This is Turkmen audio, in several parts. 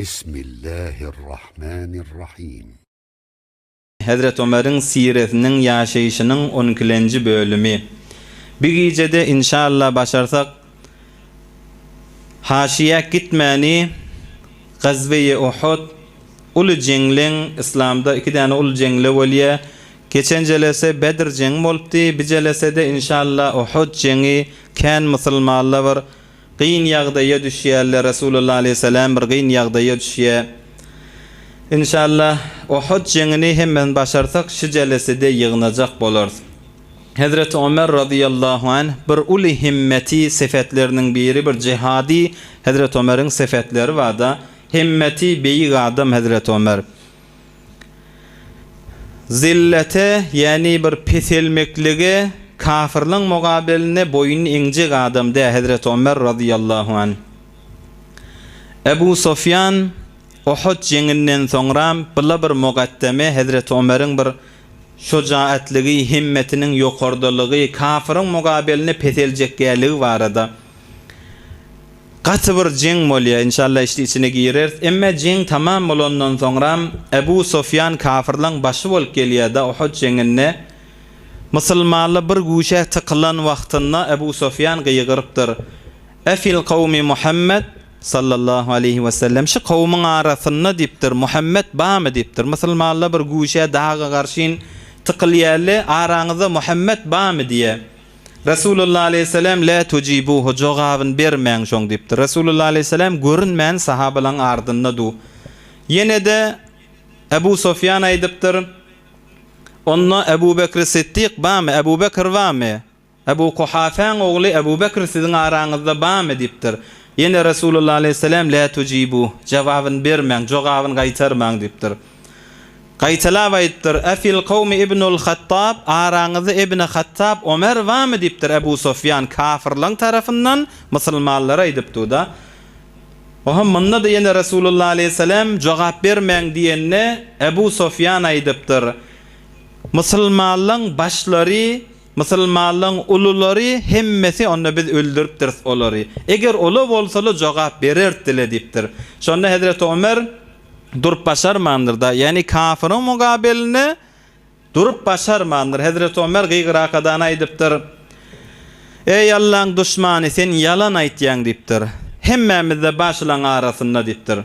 Bismillahirrahmanirrahim. Hazret Ömer'in siretinin yaşayışının 12. bölümü. Bir gecede inşallah başarsak haşiye gitmeni Gazve-i Uhud ulu cenglin İslam'da 2 tane ulu cengle veliye geçen jelese Bedir cengi bolupdy, bir jelese de inşallah Uhud cengi kan musulmanlar var. Qiyyn ýagdaýa düşýärler, Resulullah aleyhisselam bir qiyyn ýagdaýa düşýär. İnşallah Uhud jengini hemen başarsak şu jelesede ýygnajak bolar. Hazret Ömer radıyallahu anh bir uli himmeti sıfatlarının biri bir cihadi Hazret Ömer'in sıfatları var da himmeti beyi adam Hazret Ömer. Zillete yani bir pesilmeklige kafirliğin mukabiline boyun ince adam de Hazret Ömer radıyallahu anh. Ebu Sufyan Uhud jenginden sonra bir muqaddeme Hazret Ömer'in bir şujaatligi, himmetinin ýokardylygy, kafirin mukabiline peseljekgeligi barada. Gaty bir jeng bolýar, inşallah işte içine girer. Emma jeng tamam bolandan sonra Ebu Sufyan kafirliň başy bolup gelýär-de Uhud jenginde. Musulmanlar bir guşa tıkılan wagtynda Ebu Sufyan gyýgyrypdyr. Efil kavmi Muhammed sallallahu aleyhi ve sellem şu kavmin arasynda dipdir, Muhammed bamy dipdir. Musulmanlar bir guşa dağa garşyn tıkılýarly, araňyzda Muhammed bamy diye. Resulullah aleyhisselam la tujibuhu jogabyn bermeň şoň dipdir. Resulullah aleyhisselam görünmän sahabalaryň ardynda du. Yine de Ebu Sufyan aýdypdyr. Onna Ebu Bekir Siddiq bamy, Ebu Bekir bamy? Ebu Kuhafa'ň ogly Ebu Bekir siziň araňyzda bamy dipdir. Yine Resulullah aleyhisselam la tujibu jogabyn bermeň, jogabyn gaýtarmaň dipdir. Gaýtalap aýtdyr, efil kavmi İbnul Hattab, araňyzda İbn Hattab Ömer bamy dipdir. Ebu Sufyan kafirliň tarapyndan musulmanlara aýdypdy da. Oha manda da yine Resulullah aleyhisselam jogap bermeň diýenne Ebu Sufyan aýdypdyr. Musulmanlaryň başlary, musulmanlaryň ululary hemmesi onu biz öldürüpdir olary. Eger ulu bolsalar jogap bererdiler dipdir. Şonda Hazret Ömer durup başarmandyr da, yani kafirin mukabiline durup başarmandyr. Hazret Ömer gıyrakadan aýdypdyr. Ey Allah'ın düşmany, sen yalan aýtýaň dipdir. Hemmemizde başlaryň arasynda dipdir.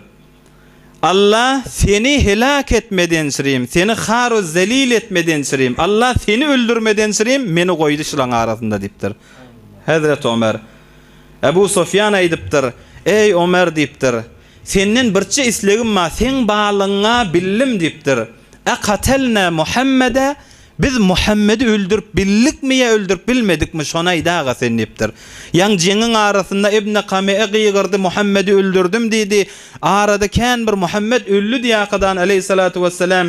Allah seni helak etmeden süreyim, seni haru zelil etmeden süreyim, Allah seni öldürmeden süreyim, meni koydu şulan arasında diptir. Hazret Ömer. Ebu Sufyan aýdypdyr, ey Ömer dipdir, senin birçe islegim ma, sen bağlığına billim dipdir. Qatelna Muhammed'e, biz Muhammed'i öldürüp billik mi ya öldürüp bilmedik mi şona idaga sen dipdir. Yan jengin arasında İbn Qami'e gıygırdı, Muhammed'i öldürdüm dedi. Arada kan bir Muhammed öldü diyakadan aleyhissalatu vesselam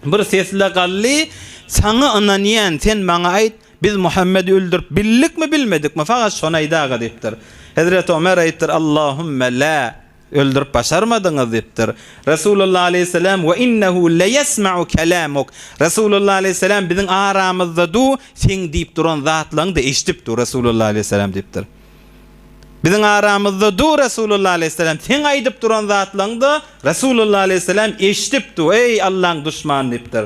bir sesle galli, sana ananiyen sen bana ait, biz Muhammed'i öldürüp billik mi bilmedik mi fakat şona idaga dipdir. Hazret Ömer aýtdyr, Allahümme la öldürüp başarmadyňyz dipdir. Resulullah aleyhisselam ve innehu la yesma'u kelamuk. Resulullah aleyhisselam biziň aramyzda du sen diýip duran zatlaryň da eşitipdir Resulullah aleyhisselam dipdir. Biziň aramyzda du Resulullah aleyhisselam sen aýdyp duran zatlaryň da Resulullah aleyhisselam eşitipdir. Ey Allah'ın düşmanı dipdir.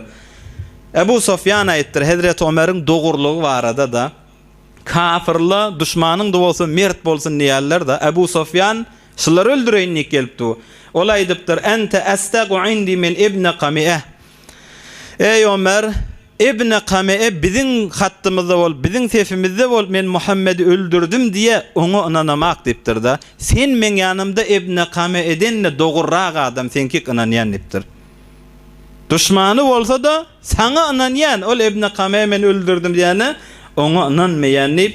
Ebu Sufyan aýtdyr, Hazret Ömer'iň dogurlugy barada da kafirler düşmanyň da bolsun mert bolsun diýerler da Ebu Sufyan şular öldüreýinlik gelipdi. Ol aýdypdyr, ente astaqu indi min İbn Qami'e. Ey Ömer, İbn Qami'e biziň hattymyzda bol, biziň sefimizde bol, men Muhammed'i öldürdüm diye onu inanamak dipdir da. Sen men ýanymda İbn Qami'eden dogurrak adam, senki inanýan dipdir. Düşmany bolsa da sana inanýan, ol İbn Qami'e men öldürdüm diýeni onu inanmaýan.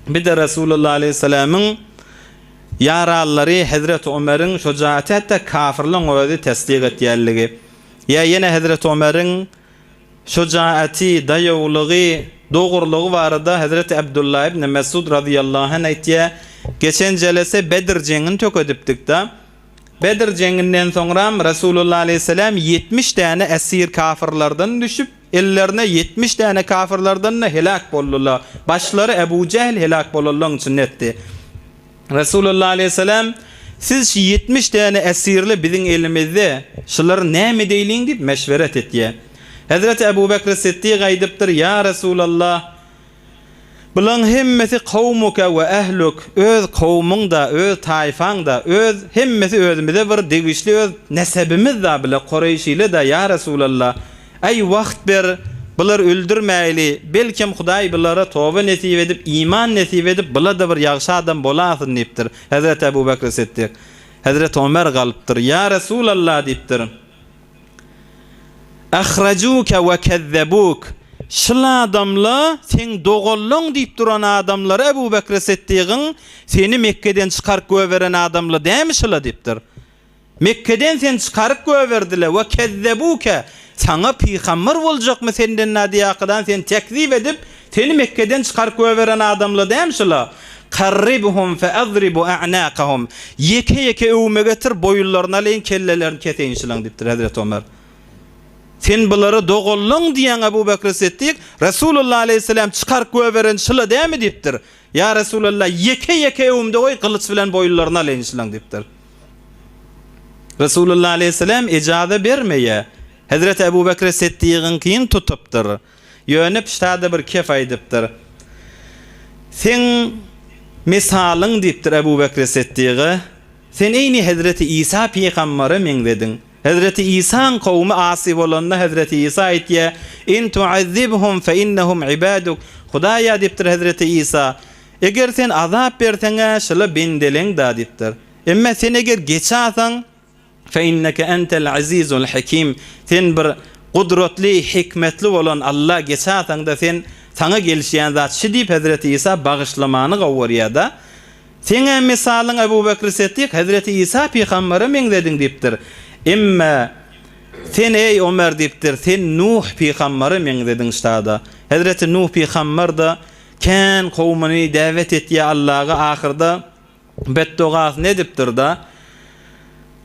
Bir de Resulullah aleyhisselam'ın yarallary Hazret Ömer'iň şujaaty hatta kafirliň özi tasdiq etýärligi. Ya yine Hazret Ömer'iň şujaaty, daýawlygy, dogurlugy barada Hazret Abdullah ibn Mesud radıyallahu anh aýtýär, geçen jelese Bedir jengini tökedipdik da. Bedir jenginden soňra Resulullah aleyhisselam 70 tane esir kafirlerden düşüp ellerine 70 tane kafirlerden helak boldular. Başlary Ebu Cehl helak bolanlaryň için etdi. Resulullah aleyhisselam siz 70 tane esirli bizim elimizde şular näme deýliň diýip meşweret etdi. Hazreti Ebu Bekr Siddiq aýdypdyr, ya Resulallah, bulan hemmesi kavmuka ve ehluk, öz kavmunda, öz tayfanda, öz hemmesi özümüze bir degişli öz nesebimiz da bile Kureyşili da ya Resulallah. Ay wagt ber, bular öldürmäýli, belkim Hudaý bulara toba nesip edip, iman nesip edip, bula da bir ýagşy adam bolasyn diýipdir. Hazreti Ebu Bekr Siddiq. Hazreti Ömer galypdyr, ya Resulallah diýipdir. Ahrajuka ve kezzebuk. Şıla adamla sen dogollun deyip duran adamlara Ebu Bekr Siddiq'in seni Mekke'den çıkarıp göveren adamla dämi şıla deyipdir. Mekke'den sen çıkarıp göverdiler ve kezzebuke sana peygamber bolacak mı senden nadiyakadan sen tekzip edip seni Mekke'den çıkarıp göveren adamla dämi şıla. Qarribuhum fe adribu a'naqahum. Yeke öwme getir boyunlarına leyin kellelerini keseyin şılan deyipdir Hazreti Ömer. Sen buları dogollun diyen Ebu Bekr Siddiq, Resulullah aleyhisselam çıkarıp göveren şıla dämi diýipdir. Ya Resulullah, yeke öwümde goý kılıç bilen boyunlarına leyin şılan diýipdir. Resulullah aleyhisselam icazet bermeýe. Hazreti Ebu Bekr Siddiq'in kiyin tutupdyr. Yönüp ştada bir kef aýdypdyr. Sen misalyň diýipdir Ebu Bekr Siddiq'e. Sen eýni Hazreti İsa peýgamberi meňledin. Hazreti İsa'nın kavmi asi bolanna Hazreti İsa aýtdy, "In tu'azzibhum fe innahum ibaduk." Hudaýa diýipdir Hazreti İsa, eger sen azap berseňe şola bendeleň da diýipdir. Emma sen eger geçasaň fe inneke entel azizul hakim. Sen bir kudretli, hikmetli bolan Allah geçasaň da sen sana gelişýän zat şi diýip Hazreti İsa bagyşlamany gowurýar-da. Seňe misalyň Ebu Bekr Siddiq Hazreti İsa peýgamberi meňledin diýipdir. Emma sen ey Ömer diýipdir, sen Nuh peýgamberi meňledin ştada. Hazreti Nuh peýgamber da kän kowmuny däwet etdi Allah'a, ahyrda beddogas ne diýipdir da?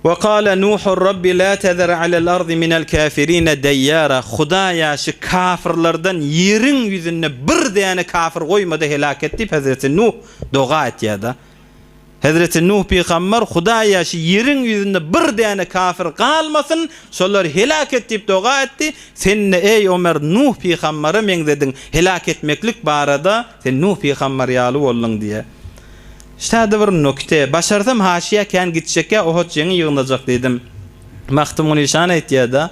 Wa qala Nuhur Rabbi la tazar alal ardi minel kafirine dayyara. Hudaýa şu kafirlerden ýeriň ýüzüne bir däne kafir goýmady helak etdi. Hazreti Nuh doga etdi. Hazreti Nuh peýgamber Hudaýa şu ýeriň ýüzünde bir däne kafir galmasyn, şolar helak etdi doga etdi. Sen ey Ömer Nuh peýgamberi meňledin helak etmeklik barada sen Nuh peýgamber ýaly boldun diye. Ştada bir nokta, başarsam haşiye kän gitjekkä Uhud jeňi ýygnajak dedim. Maktum nişan aýtdy da,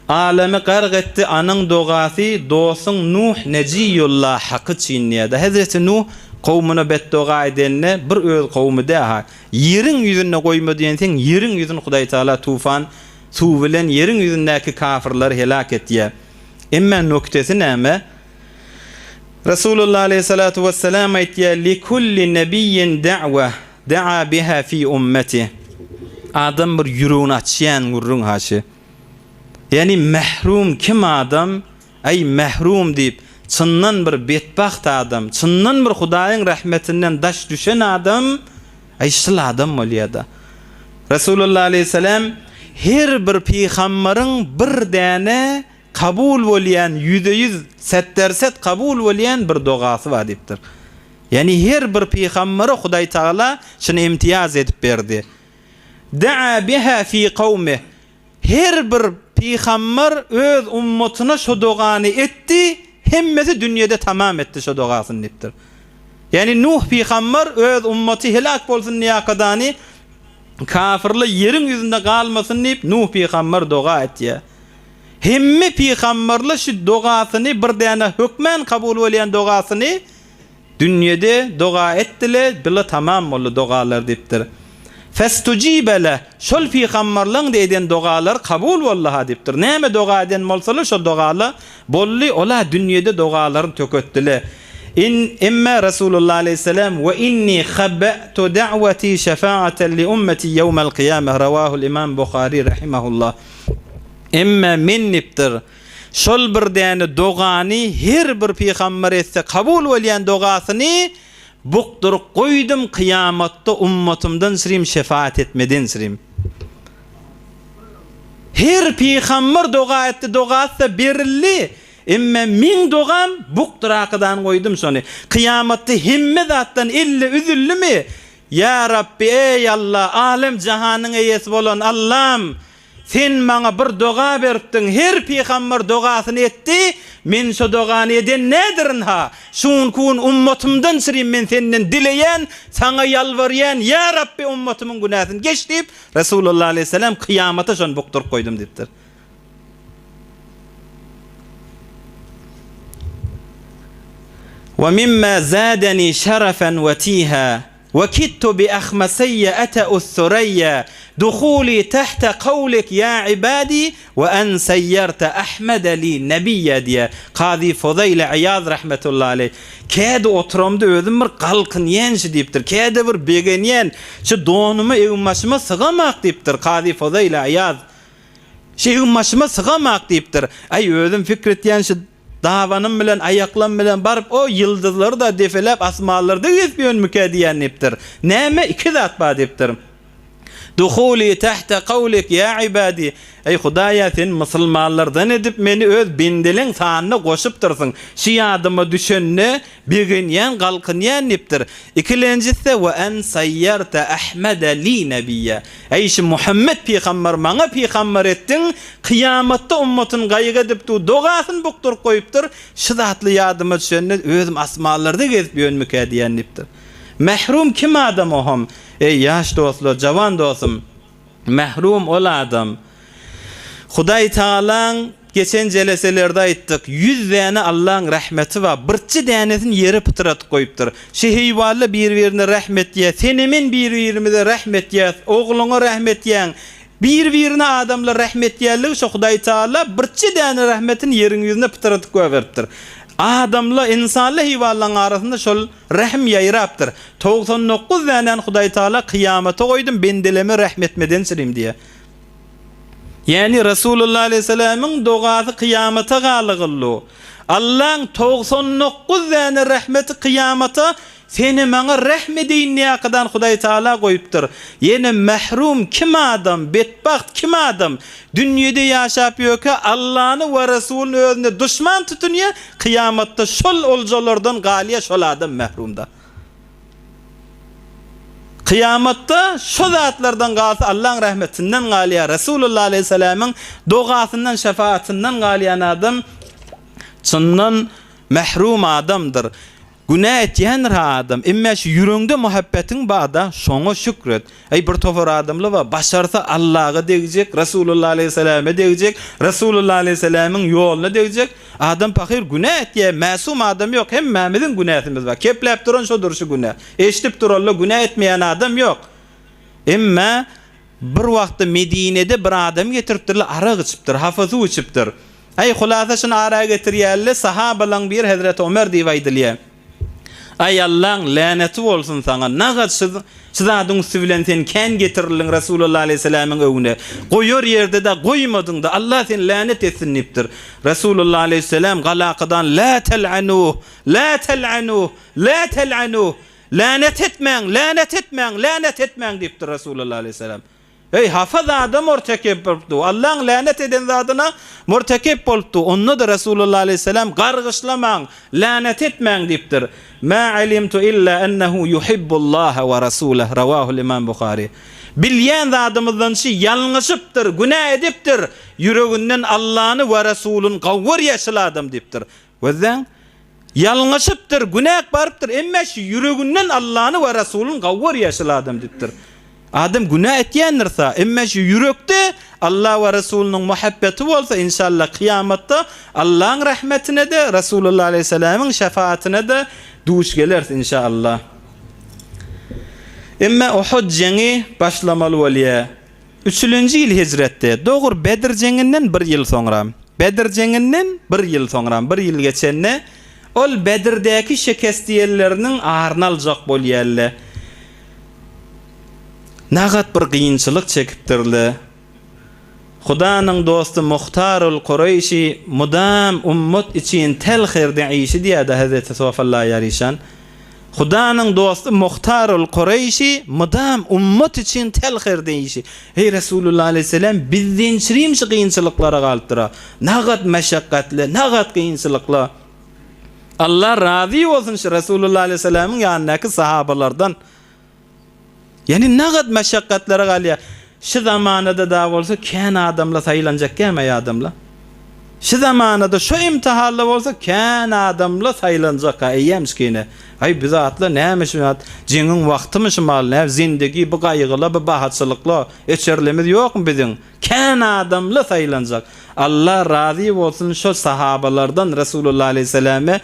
alemi garg etdi anyň dogasy dosyň Nuh Nejiyullah haqqy çynýärdi. Hazreti Nuh kowmuna beddoga edenne bir öz kowmy daha. Ýeriň ýüzüne goýma diýenseň, ýeriň ýüzüni Hudaý Taala tufan suw bilen ýeriň ýüzündäki kafirler helak etdi. Emma noktasy näme? Resulullah aleyhissalatu vesselam aýtdy, "Li kulli nebiyyin da'wa da'a biha fi ummati." Adam bir ýüregini açýan gurrun haşy. Yani mahrum kim adam? Ay mahrum diýip çyndan bir betbaxt adam, çyndan bir Hudaýyň rahmetinden daş düşen adam, ay şol adam bolýar-da. Resulullah aleyhissalam her bir peýgamberiň bir däne kabul bolýan, %100 setterset kabul bolýan bir dogasy bar diýipdir. Yani her bir peýgamberi Hudaý Taala şunu imtiyaz edip berdi. Da'a biha fi qawmi. Her bir peýgamber öz ummatyna şu dogany etdi, hemmesi dünýede tamam etdi şu dogasyny diýipdir. Yani Nuh peýgamber öz ummaty helak bolsun niýakadany kafirler ýeriň ýüzünde galmasyn diýip Nuh peýgamber doga etdi. Hemme peýgamberler şu dogasyny bir däne hökmen kabul bolýan dogasyny dünýede doga etdiler, bila tamam boldy dogalar diýipdir. Festujibele şol peýgamberliň diýen dogalar kabul bollaha diýipdir. Näme doga eden bolsalar şol dogalar bolly, ola dünýede dogalary tökötdiler. Emma Resulullah aleyhisselam ve inni khabbatu da'wati şefaatan li ummeti yawmal kıyamah rawahu'l İmam Buhari rahimahullah. Emma men nipdir şol bir däne dogany her bir peýgamber etse kabul bolýan dogasyny bukdurup goýdum kıyamatda ummatymdan sirim şefaat etmeden sirim. Her peýgamber doga etdi, dogasy berildi. Emma min dogam bukdur akadan goýdum şonu. Kıyamatda hemme zatdan elle üzüllümi? Ya Rabbi ey Allah, alim jahanın eyesi bolan Allah'ım, sen bana bir doğa beriptin, her peygamber doğasını etti, men şu doğanı eden nedirin ha? Şun kun ummatimden sirim men senden dileyen, sana yalvaryan, ya Rabbi ummatimin günahını geç deyip, Resulullah aleyhisselam kıyamata şon buktur koydum deyiptir. وَمِمَّا زَادَنِي شَرَفًا وَتِيهًا وَكِدْتُ بِأَخْمَسَيَّ أَتَأُ الثُّرَيَّا دُخُولِي تَحْتَ قَوْلِكَ يَا عِبَادِي وَأَنْ سَيَّرْتَ أَحْمَدَ لِي نَبِيَّ diye Qadi Fudayl İyad rahmetullahi aleyh kedi oturamda özüm bir qalqın yenşi deyiptir. Kedi bir begenyen şu donumu evmaşıma sığamak deyiptir. Qadi Fudayl İyad şu evmaşıma sığamak deyiptir. Ay özüm fikretyen şu davanım bilen ayaklam bilen barıp o yıldızları da defelep asmalarda gezbiyon mükediyen deyiptir. Näme iki zat ba deyiptir. Dukhuli tahta qawlik ya ibadi. Ey Hudaya sen musulmanlardan edip meni öz bindilin sanına koşup dursun. Şiyadıma düşenne biginyen qalqınyan deyiptir. İkilencisi ve en sayyarta Ahmede li nebiyye. Ey şu Muhammed peygamber bana peygamber ettin. Kıyamatda ummatın gaýyga dipdi dogasyn buktur koyupdur. Şu zatly yadıma düşenne özüm asmalarda gezbiyon mükediyen deyiptir. Mahrum kim adam oham? Ey yaş dostlar, jawan dostum. Mahrum ol adam. Hudaý Taala'ň geçen jeleselerde aýtdyk, 100 däne Allah'ın rahmeti we birçi dänesini yeri pytyrat goýupdyr. Şu heýwanlar bir-birine rahmet ýa, senimin bir-birimize rahmet ýa, ogluňa rahmet ýa. Bir-birine adamlar rahmet ýerligi şu Hudaý Taala birçi däne rahmetini ýeriň ýüzüne pytyratyp goýberipdir. Adamla insanla heýwanlaryň arasynda şol rahm ýaýrapdyr. 99 dänen Hudaý Taala kıyamata goýdum bendeleme rahmetmeden sirim diye. Yani Resulullah aleyhisselam'ın dogasy kıyamata galygylly. Allah'ın 99 däne rahmeti kıyamata seni maňa rahmet eýin ýakadan Hudaý Taala goýupdyr. Yeni mahrum kim adam, betbaht kim adam? Dünýede ýaşap ýöke Allah'ny we Resulüni özüne düşman tutunýa, kıyamatda şol oljalardan galýa şol adam mahrumda. Kıyamatda şu zatlardan galsa Allah'ın rahmetinden galýa, Resulullah aleyhisselam'ın dogasından, şefaatinden galýan adam çyndan mahrum adamdır. Günah etýän adam, emma şu ýüreğinde muhabbetin bada şoňa şükret. Ey bir tofar adamly we başarsa Allah'a degijek, Resulullah aleyhisselam'a degijek, Resulullah aleyhisselam'ın ýoluna degijek. Adam pakir günah etýär, masum adam ýok. Hemmemizin günahymyz bar. Keplep duran şodur şu günah. Eşitip duralla günah etmeýän adam ýok. Emma bir wagtda Medine'de bir adam getiripdirler, arak içipdir, hafızı içipdir. Ey hulasa şunu arak getirýärler, sahabalardan bir Hazret Ömer diýip aýdylýar. Ay Allah'ın laneti olsun sana. Nagat şızadyň üstünden sen ken getirilin Resulullah aleyhisselam'ın öwüne. Goýar yerde de goýmadyň da Allah sen lanet etsin nipdir. Resulullah aleyhisselam galaqadan la tel'anuh, la tel'anuh, la tel'anuh. Lanet etmeň, lanet etmeň, lanet etmeň dipdir Resulullah aleyhisselam. Ey hafaz adam murtekip bolupdy. Allah'ın lanet eden zadyna murtekip bolupdy. Onu da Resulullah aleyhisselam gargyşlamaň, lanet etmeň dipdir. Ma alimtu illa ennehu yuhibbullaha ve rasulahu rawahu İmam Buhari. Bilýän zadymyzdan şu ýalňyşypdyr, günah edipdir. Ýüreginden Allah'ny we Rasulun gawwar ýaşyl adam dipdir. Wezen ýalňyşypdyr, günah barypdyr, emma şu ýüreginden Allah'ny we Rasulun gawwar ýaşyl adam dipdir. Adam günah etýändirse, emma şu ýürekde Allah ve Resulüniň muhabbeti bolsa inşallah kıyamatda Allah'ın rahmetine de Resulullah aleyhisselam'ın şefaatine de duş gelersin inşallah. Emma Uhud jeňi başlamaly bolýar. 3-nji ýyl hicretde, dogry Bedir jeňinden 1 ýyl soňra. Bedir jeňinden 1 ýyl soňra, 1 ýyl geçenne ol Bedirdäki şekestiyelleriniň aryny aljak bolýarlar. Nagat bir gynçylyk çekipdirler. Hudaňyň dostu Muhtarul Qurayşi mudam ummat için telhirde ýaşy diýär Hazreti Sofallah ýarişan. Hudaňyň dostu Muhtarul Qurayşi mudam ummat için telhirde ýaşy. Ey Resulullah aleyhisselam bizden şirim şu gynçylyklara galypdyra. Nagat meşakkatli, nagat gynçylyklar. Allah razı bolsun şu Resulullah aleyhisselam'ın ýanyndaki sahabalardan. Yani ne kadar meşakkatlere galya. Şu zamanada da olsa kän adamla sayılanacak gelme adamla. Şu zamanada şu imtihanla olsa kän adamla sayılanacak eyyemskine. Ay bize atla neymiş at? Jiňiň wagtymy mal ne? Zindagi bu gaýgyla bu bahatçylykla eçerlemiz yok mu bizim? Kän adamla sayılanacak. Allah razı olsun şu sahabalardan Resulullah aleyhisselame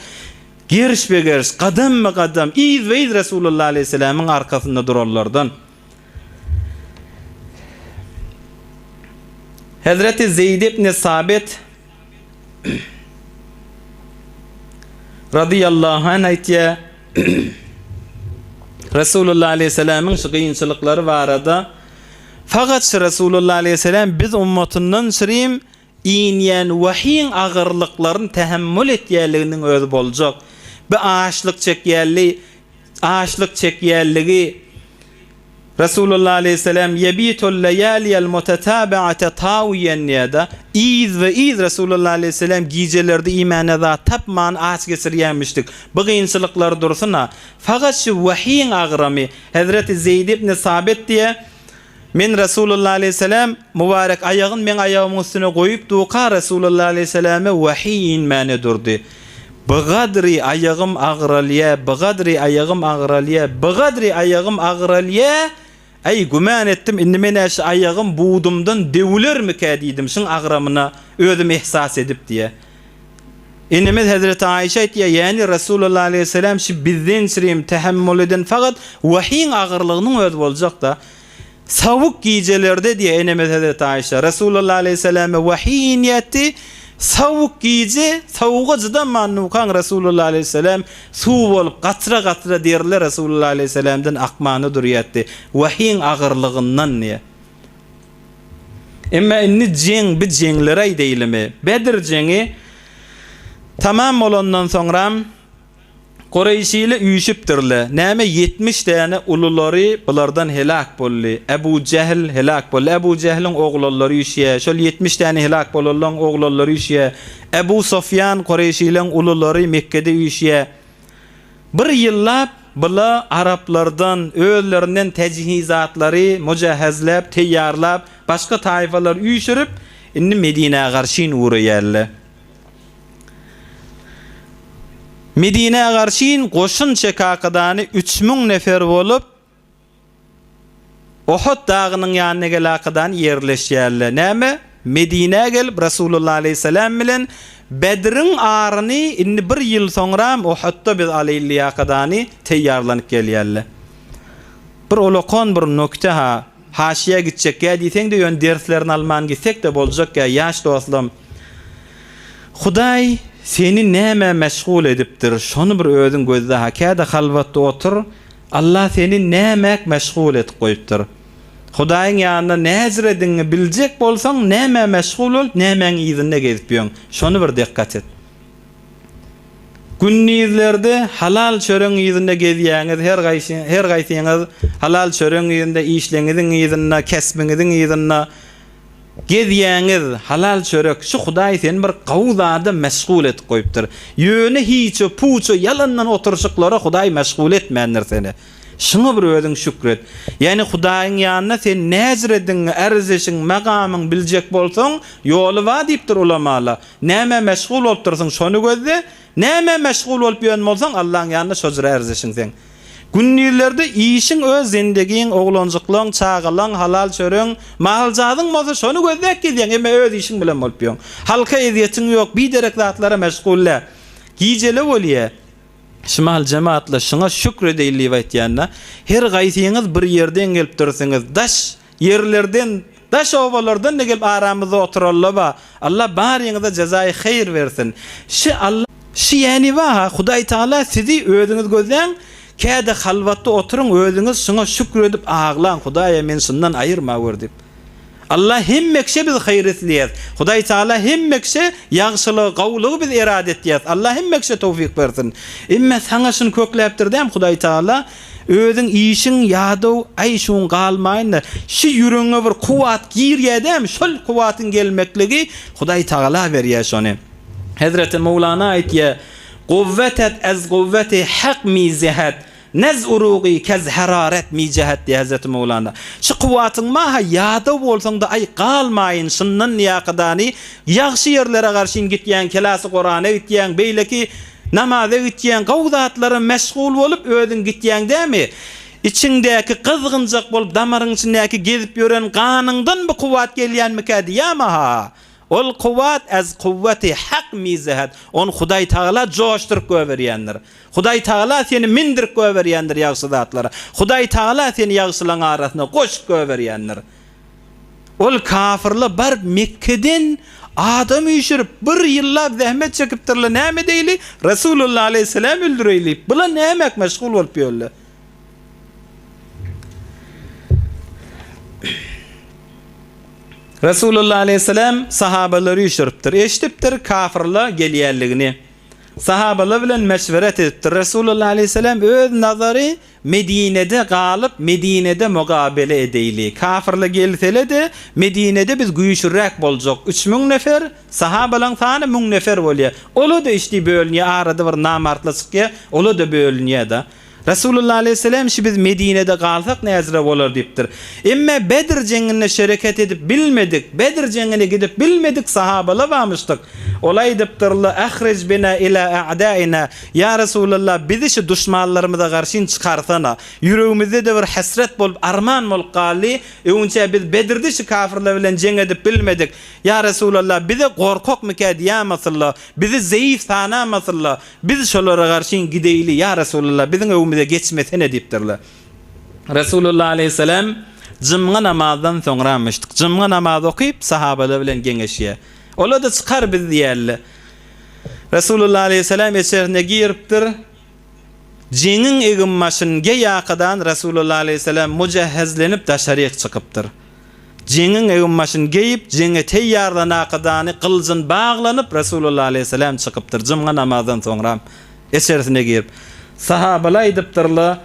geriş be geriş, kadam mı kadam, iz ve iz Resulullah aleyhisselamın arkasında durarlardan. Hazreti Zeyd ibn Sabit radıyallahu anh aytya Resulullah aleyhisselamın şu kıyınçılıkları var arada. Fakat Resulullah aleyhisselam biz ummatından şirim iniyen vahiyin ağırlıkların tehemmül etýärliginiň özü boljak. Bu ağaçlık çekýärligi Resulullah aleyhisselam yebitul leyaliyel mutetabi'ate tawiyen niyada iz ve iz Resulullah aleyhisselam gijelerde imanada tapman ağaç geçirýänmişdik. Bu gynçylyklar dursuna. Fakat şu vahiyin ağramy Hazreti Zeyd ibn Sabit diye men Resulullah aleyhisselam mübarek ayağın men ayağımın üstüne koyup duqa Resulullah aleyhisselame vahiy inmani durdu. Bıgadri ayağım ağralya, bıgadri ayağım ağralya, bıgadri ayağım ağralya. Ay güman ettim indi men aş ayağım buğdumdan devler mi kadidim şun ağramına özüm ihsas edip diye. Innimiz Hazreti Ayşe etdiye yani Resulullah aleyhisselam şu bizden şirim tehemmül eden fakat vahiyin ağırlığının öz boljak da savuk gijelerde diye enemiz Hazreti Ayşe Resulullah aleyhisselame vahiy niyeti savuk gije savuğa jydan mannukan Resulullah aleyhisselam suw bolup gatra derler Resulullah aleyhisselamdan akmany durýatdy vahiyin ağırlığından niye. Emma inni jeň bir jeňlere aýdylmy Bedir jeňi tamam bolandan soňra Qurayşiyle üýşipdirler. Näme 70 tane ululary bulardan helak boldy. Ebu Cehl helak boldy. Ebu Cehl'in oğullary üýşýär. Şol 70 tane helak bolan oğullary üýşýär. Ebu Sofyan Qurayşileň ululary Mekke'de üýşýär. Bir ýyllap bula Araplardan özlerinden tejhizatlary mujahhazlap, teýýarlap, başga taýfalar üýşürip, indi Medinäge garşyn urýarlar. Medinäge garşyn goşun çekakydany 3000 nefer bolup Uhud dagynyň ýanyna gelakdan yerleşýärler. Näme? Medinäge gelip Resulullah aleyhisselam bilen Bedrin aryny indi bir ýyl soňra Uhudda biz aleyliýakadany teýýarlanyp gelýärler. Bir olokon bir nokta ha haşiýe gitjek diýseň de ýön derslerini alman gitsek de boljak ya ýaş dostum. Hudaý seni näme meşgul edipdir? Şonu bir özüň gözde hakada halwatda otur. Allah seni näme meşgul etip goýupdyr? Hudaýyň ýanyna näzredini biljek bolsaň näme meşgul bol, nämeň ýyzyna gezip ýöň. Şonu bir dikkat et. Günnizlerde halal çöreň ýyzyna gezýäňiz, her gaýsyňyz halal çöreň ýyzynda işleňiziň ýyzyna, kesbiňiziň ýyzyna gezýäňiz halal çörek şu Hudaý seni bir gawzada meşgul etip goýupdyr. Ýöne hiçe puço yalandan oturşyklara Hudaý meşgul etmändir seni. Şuna bir özüň şükret. Yani Hudaýyň ýanyna sen näzredin, erzeşiň, magamyň biljek bolsaň, ýoly wa diýipdir ulamalar. Näme meşgul bolup dursaň şonu gözle, näme meşgul bolup ýön bolsaň Allahyň ýanyna şojra erzeşiň sen. Günnilerde işin öz zindegiň, oglanjyklaň, çağalaň, halal çöreň, maljadyň bolsa şonu gözläp gelýän, emme öz işiň bilen bolup ýön. Halka eziýetiň ýok, bir derek zatlara meşgulle. Gijele bolýar. Şumal cemaatla şuna şükredeýli wagtýanda her gaýsyňyz bir ýerden gelip dursaňyz, daş yerlerden, daş owalardan gelip aramyzda oturallar. Allah barýyňyza jazaý hayır bersin. Şu ýani wa Hudaý Taala sizi özüňiz gözläň käde halwatda oturuň, özüňiz şuna şükredip ağlan, Hudaýa men şundan aýyrma wer dip. Allah hemmekşe biz hayır etliýär. Hudaý Taala hemmekşe ýagşylyk, gawlygy biz irade etýär. Allah hemmekşe tawfik bersin. Emme saňa şunu kökläpdirdim Hudaý Taala özüň işiň ýadow ay şuň galmaýynda şu ýüregiňe bir kuwat girýädem, şol kuwatyň gelmekligi Hudaý Taala berýär şonu. Hazreti Mevlana aýtýar: "Guvvetet ez guvveti haq mizihat nez urugi kez hararet mi cehet diye Hazreti Mevlana. Şu kuvvatın maha yada bolsaň da ay qalmayın şundan ýakydany ýagşy ýerlere garşy gitýän kelasi Qur'ana gitýän beýleki namaza gitýän gowzatlara meşgul bolup ödün gitýän dämi? İçindäki kızgınjak bolup damaryň içindäki gezip ýören ganyňdan bu kuvvat gelýänmi kädi ýa-ma? Ol kuvvat az kuvveti haq mizahat. On Hudaý Taala joşturup göberýändir. Hudaý Taala seni mindirip göberýändir ýagşy zatlara. Hudaý Taala seni ýagşylaryň arasyna goşup göberýändir. Ol kafirler bar Mekke'den adam üşürüp bir ýyllap zähmet çekipdirler. Näme diýili? Rasulullah aleyhisselam öldüreyli. Bular nämek meşgul bolup ýörler? Rasulullah aleyhisselam sahabaları üşürüpdir. Eşitipdir kafirler gelýärligini. Sahabalar bilen meşweret edipdir. Rasulullah aleyhisselam öz nazary Medine'de galyp Medine'de mugabele edeyli. Kafirler gelsele Medine'de biz güýçlürek boljak. 3000 nefer sahabalaryň sany 1000 nefer bolýar. Ola da işte bölünýär, arada bir namartlyk, ola da bölünýär da. Rasulullah aleyhisselam şi biz Medine'de galsak näzire bolar dipdir. Emma Bedir jengine şereket edip bilmedik. Bedir jengine gidip bilmedik sahabalar barmışdyk. Olay dipdirler ahriz bina ila a'daina. Ya Rasulullah bizi şu düşmanlarymyza garşy çıkarsana. Yüreğimizde de bir hasret bolup arman bolup galdy. Öňçe biz Bedirde şu kafirler bilen jeng edip bilmedik. Ya Rasulullah bizi gorkok müked ýamasylar. Bizi zayıf sanamasylar. Biz şolara garşy gideýli ya Rasulullah. Biziň de geçmesene dipdirler. Rasulullah aleyhisselam cımga namazdan soňramışdyk. Cımga namaz okuyup sahabalar bilen geňeşýär. Ola da çıkar biz diýerler. Rasulullah aleyhisselam eserine giripdir. Jeňiň egimmaşynyňga ýakadan Rasulullah aleyhisselam mujahhazlenip daşaryk çykypdyr. Jeňiň egimmaşyny geyip jeňe teýýarlanakydany kıljyn baglanyp Rasulullah aleyhisselam çykypdyr. Cımga namazdan soňra esersine girip sahabalar aýdypdyrlar,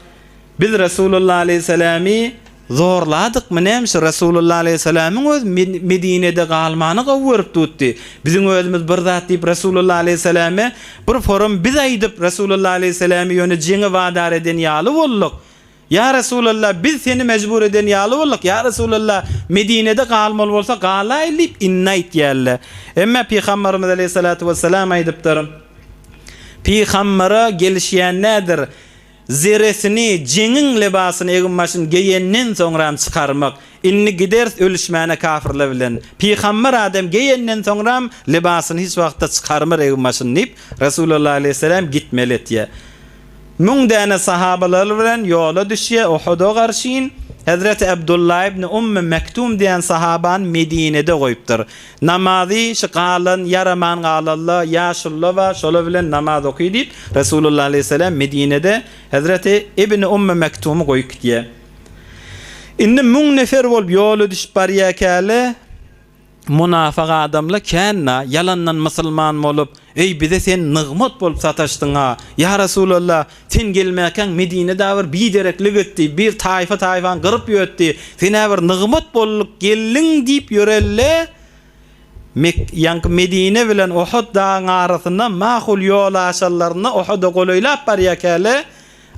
biz Rasulullah aleyhisselamy zorladyk menemş Rasulullah aleyhisselamyň öz Medine'de galmany gowurup tutdy. Biziň özümüz bir zat diýip Rasulullah aleyhisselamy bir forum biz aýdyp Rasulullah aleyhisselamy ýöne jeňe wadar eden ýaly bolduk. Ya Rasulullah biz seni mecbur eden ýaly bolduk. Ya Rasulullah Medine'de galmaly bolsa galaýlyp innaýt ýaly. Emma Peygamberimiz aleyhissalatu vesselam aýdypdyr. Peygambere gelişýän nädir? Zeresini, jeňiň libasyny egimmaşyn geýenden soňra çykarmak. Inni gider ölüşmäne kafirler bilen. Peygamber adam geýenden soňra libasyny hiç wagtda çykarmar egimmaşyn diýip Rasulullah aleyhisselam gitmeli etýär. Müňdäne sahabalar bilen ýola düşýär Uhud'a garşyn. Hazreti Abdullah ibn Mektum diýen sahaban Medine'de goýupdyr. Namazy şykalan yaraman galallar ýaşullar we şolar bilen namaz okuýdy diýip Rasulullah aleyhisselam Medine'de Hazreti ibn Mektum'y goýup gitýär. Indi 1000 nefer bolup ýola düşüp barýarkäle munafık adamlar känna yalandan musulman bolup ey bize sen nygmat bolup sataşdyň ha ya Rasulullah sen gelmäken Medine'de bir direklik etdi bir taýfa gyryp ýötdi sen bir nygmat bolup gelliň diýip ýörelle Medine bilen Uhud dağı arasynda mahul ýol aşallaryna Uhud'a golaýlap barýarkäle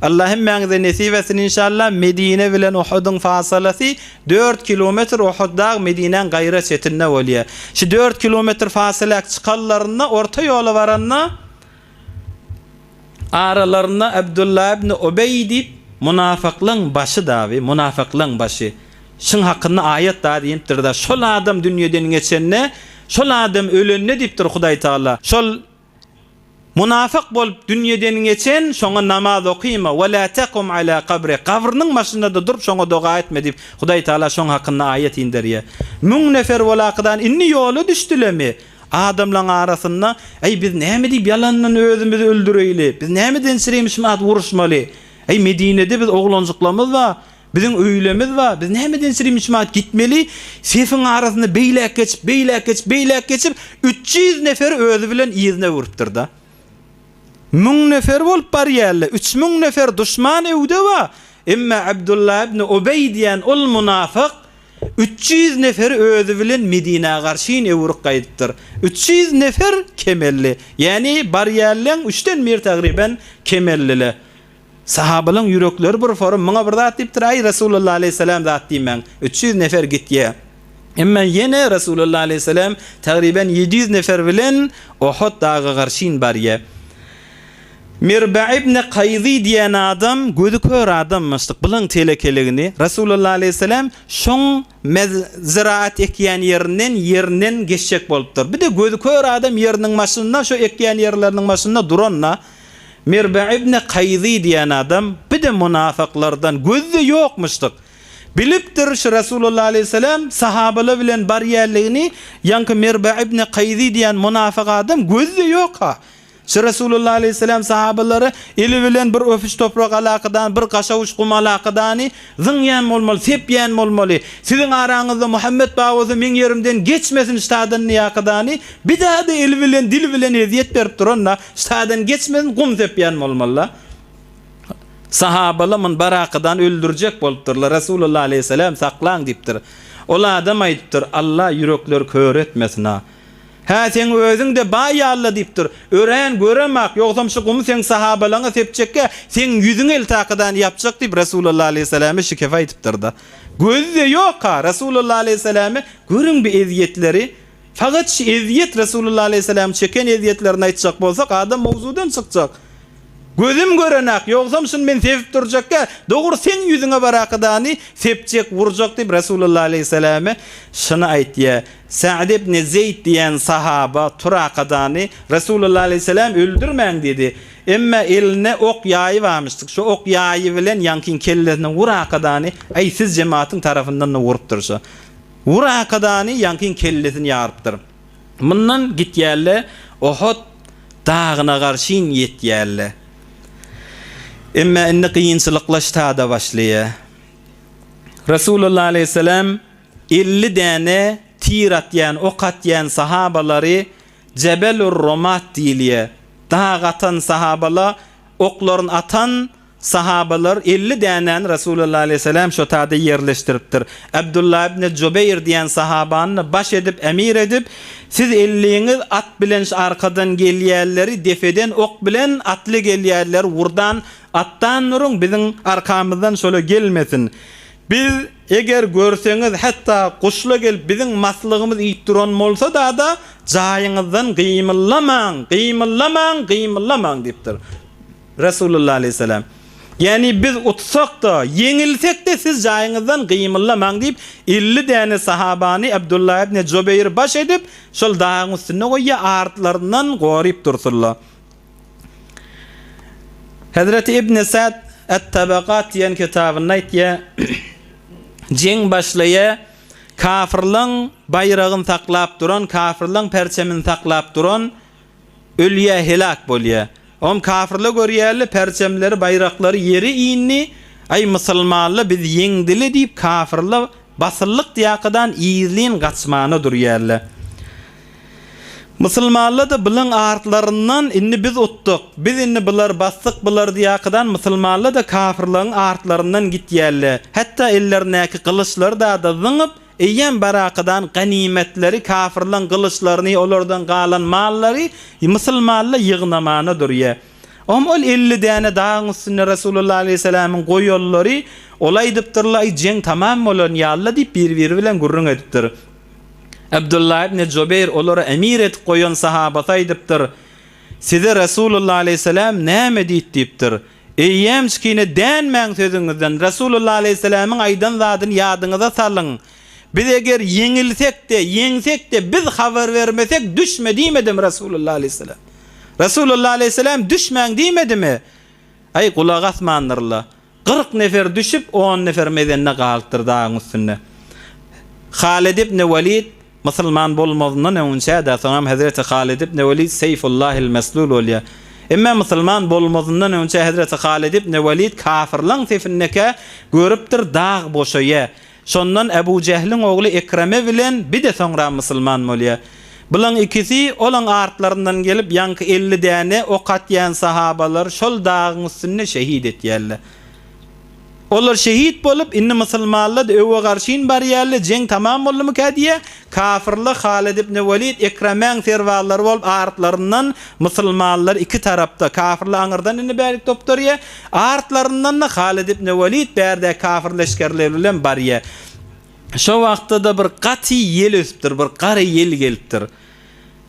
Allah'ım meňze nesip etsin inşallah. Medine bilen Uhud'un fasalasy 4 kilometr. Uhud dağı Medine'ň gaýra çetinne bolýar. Şu 4 kilometr fasalak çykallaryna orta ýola baranna aralarına Abdullah ibn Ubey diýip munafyklaryň başı dawy, munafyklaryň başı. Şun hakkında ayet da diýipdir da şol adam dünýeden geçenne, şol adam ölenne diýipdir Hudaý Taala. Şol munafık bolup dünýeden geçen şoňa namaz okuyma we la taqum ala qabri qabrnyň başynda da durup şoňa doga etme diýip Hudaý Taala şoň hakynda ayet indirýär. 1000 nefer walaqdan inni ýoly düşdilermi? Adamlaryň arasynda ey biz näme diýip yalandan özümizi öldüreýli? Biz näme densireymişmat uruşmaly? Ey Medine'de biz oglanjyklarymyz var. Bizim öýlemiz var. Biz näme densireymişmat gitmeli? Sefin arasynda beýlek geçip 300 nefer özü bilen ýyzyna urupdyr da. 1000 nefer bolup barýarlar. 3000 nefer düşman öwde var. Emma Abdullah ibn Ubey diýen ol munafyk 300 nefer özü bilen Medine'ye garşy ewruk gaýdypdyr. 300 nefer kemelli. Yani barýarlaryň 3den bir tagriben kemelliler. Sahabalyň yürekleri bir forum muňa bir zat diýipdir, ay Rasulullah aleyhisselam zat diýmen. 300 nefer gitýär. Emma yine Rasulullah aleyhisselam taqriban 700 nefer bilen Uhud dağı garşyn barýa. Mirba ibn Qayzi diýen adam gözü kör adammışdyk. Bilen telekeligini Rasulullah aleyhisselam şoň ziraat ekýän ýerinden geçjek bolupdyr. Bir de gözü kör adam ýeriniň maşynyna şo ekýän ýerleriniň maşynyna duranna Mirba ibn Qayzi diýen adam bir de munafıklardan gözü ýokmuşdyk. Bilipdir şu Rasulullah aleyhisselam sahabalar bilen barýarlygyny, ýanky Mirba ibn Qayzi diýen munafyk adam gözü ýok ha. Şu Rasulullah aleyhisselam sahabalary eli bilen bir öpüş toprak alakadan, bir gaşawuş gum alakadan zıňyan bolmaly, sepýän bolmaly. Siziň araňyzda Muhammed bawazy men ýerimden geçmesin ştadan ýakadan, bir daha da eli bilen, dil bilen eziýet berip duranna ştadan geçmesin gum sepýän bolmaly. Sahabalar men barakadan öldürjek bolupdyrlar. Rasulullah aleyhisselam saklaň diýipdir. Ola adam aýdypdyr, Allah yürekleri kör etmesin ha. Ha sen özüň de baýalla diýipdir. Ören göremek, ýoksam şu gumy sen sahabalaňa sepçekke sen ýüzüň el taqydan ýapjak diýip Rasulullah aleyhisselamy şikefa aýdypdyr da. Gözü ýok ha Rasulullah aleyhisselamy görüň bir eziýetleri. Faqat şu eziýet Rasulullah aleyhisselam çeken eziýetlerini aýtjak bolsak adam mowzudan çykjak. Gözüm görenek, ýoksam şun men sepip durjakka, dogry sen ýüzüňe barakydany sepçek vurjak diýip Rasulullah aleyhisselamy şunu aýtdy. Sa'd ibn Zeyd diýen sahaba turakadany Rasulullah aleyhisselam öldürmäň dedi. Emma eline ok ýaýy barmışdyk. Şu ok ýaýy bilen ýankin kellesine wurakadany ay siz jemaatyň tarapyndan wurup dursa. Wurakadany ýankin kellesini ýarypdyr. Mundan gitýärle Uhud dagyna garşyn ýetýärle. Emma inne kıyınçılıklaşta da başlaya. Rasulullah aleyhisselam 50 däne tir atýan, ok atýan sahabalary Jebelur Rumat diýilýär. Dağ atan sahabalar, oklaryny atan sahabalar 50 dänen Rasulullah aleyhisselam şo taýda ýerleşdiripdir. Abdullah ibn Jubeyr diýen sahabany baş edip, emir edip, siz 50-ňiz at bilen arkadan gelýärleri defeden ok bilen atly gelýärler wurdan attan nurun bizim arkamızdan şöyle gelmesin. Biz eğer görseňiz hatta kuşla gel bizim maslygymyz iýip duran bolsa da jaýyňyzdan gymyllamaň diýipdir Rasulullah aleyhisselam. Yani biz utsak da, yeňilsek de siz jaýyňyzdan gymyllamaň diýip 50 däne sahabany Abdullah ibn Jubeyr baş edip şol dağın üstüne goýýa artlaryndan goryp dursunlar. Hazreti İbn Sa'd et-Tabaqat diýen kitabyny aýtýar. Jeng başlaya kafirlaň bayragyny taklap duran, kafirlaň perçemini taklap duran ölýä helak bolýar. Om kafirler görýärli perçemleri, bayraklary ýeri iýinni, ay musulmanlar biz ýeňdili diýip kafirler basyllyk diýakydan iýizliň gaçmany durýarlar. Musulmanlar da bilen artlarından inni biz uttuk. Biz inni bular bastık bular diýakydan musulmanlar da kafirlaryň artlarından gitýärler. Hatta ellerindäki kılıçlar da zyňyp, eýen barakydan ganimetleri kafirlaryň kılıçlaryny, olardan galan mallary musulmanlar ýygnamany durýar. Ol 50 däne dağın üstüne Rasulullah aleyhisselamyň goýollary olay diýipdirler, jeng tamam bolan ýalla diýip bir-biri bilen gurrun edipdir. Abdullah ibn Jubeyr olara emir et koyan sahaba aýdypdyr. Size Rasulullah aleyhisselam näme diýipdir? Eýem şkine dänmäň sözüňizden Rasulullah aleyhisselamyň aýdan zadyny ýadyňyza salyň. Biz eger yeňsek de biz habar vermesek düşme diýmedim Rasulullah aleyhisselam. Rasulullah aleyhisselam düşmäň diýmedimi? Ay kulak asmandyrylar. 40 nefer düşüp 10 nefer medenne galypdyr dağın üstünde. Halid ibn Walid Müslüman bolmazından önce de sonra Hazreti Halid ibn Walid Seyfullahil Meslul olya. Emma Müslüman bolmazından önce Hazreti Halid ibn Walid kafirlaň sefinneke görüpdir dağ boşaya. Şondan Ebu Cehlin oğlu Ekreme bilen bir de sonra Müslüman bolya. Bulan ikisi olan artlarından gelip yankı 50 däne ok atýan sahabalar şol dağın üstünde şehit etýärler. Olar şehit bolup inni musulmanlar öwe garşyn barýarly jeng tamam bolmy kadiye kafirler Halid ibn Walid Ekramen serwallar bolup artlarından musulmanlar iki tarapda kafirler aňyrdan inni bärik topdurýa artlarından da Halid ibn Walid bärde kafir leşkerler bilen barýa. Şo wagtda bir gaty yel ösüpdir, bir gary yel gelipdir.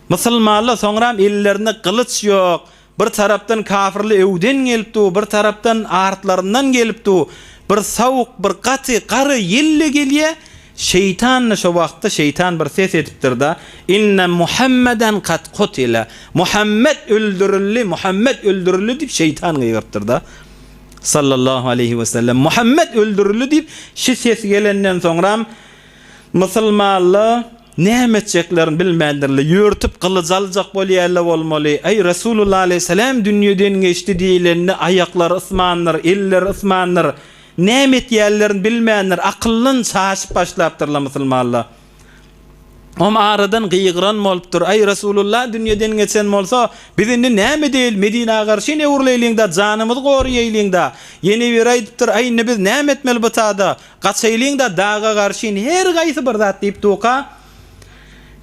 Musulmanlar soňram ellerinde kılıç yok. Bir tarapdan kafirli öwden gelipdi, bir tarapdan artlarından gelipdi. Bir sawuk, bir gaty, gary yelle gelýär. Şeytan şu wagtda şeytan bir ses etipdir da inna Muhammeden qad qutila. Muhammed öldürildi, Muhammed öldürildi dip şeytan gıyrıptır da. Sallallahu aleyhi ve sellem. Muhammed öldürildi dip şu ses gelenden soňra musulmanlar nämetjeklerini bilmändirler. Ýörtüp kılıç aljak bolýarlar bolmaly. Ey Resulullah aleyhisselam dünýeden geçdi diýilenni aýaklary ısmanlar, eller ısmanlar. Nämet ýerlerini bilmänler. Akyllyn çaşyp başlapdyrlar musulmanlar. Om aradan gıýgyran bolupdyr. Ey Resulullah dünýeden geçen bolsa bizinde näme diýil Medina garşy ne urlaýlyňda janymyz gorýaýlyňda. Yeni bir aýdypdyr. Aýny biz näme etmeli bu taada? Gaçaýlyňda daga garşy her gaýsy bir zat diýip toka.